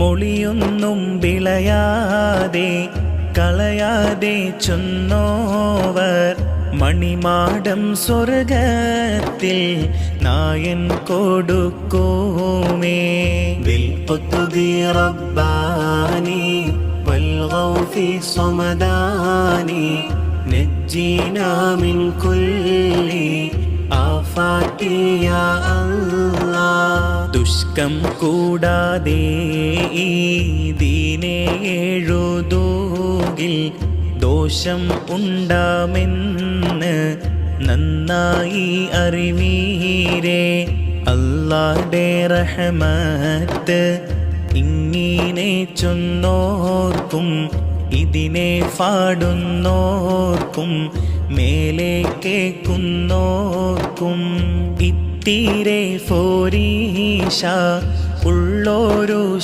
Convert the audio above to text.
മൊളിയൊന്നും വിളയാതെ കളയാതെ ചൊന്നോവർ മണിമാടം സ്വർഗത്തിൽ നായൻ കൊടുക്കുമേ. ബിൽഖുതുബി റബ്ബാനി വൽഗൗഫി സമദാനി നജ്ജിനാ മിൻ കുല്ലി ആഫാതി യാ അല്ലാഹ്. ദുഷ്കം കൂടാതെ ഈ ദീനെ എഴുതൂകിൽ ദോഷം ഉണ്ടാമെന്ന് നന്നായി അറിവീരേ. അല്ലാഹുവിന്റെ റഹ്മത്ത് ഇങ്ങനെ ചൊന്നോർക്കും ഇതിനെ പാടുന്നോർക്കും മേലെ കേൾക്കുന്നോർക്കും ഇത്തിരെ ഫോരീശ ഉള്ളോരു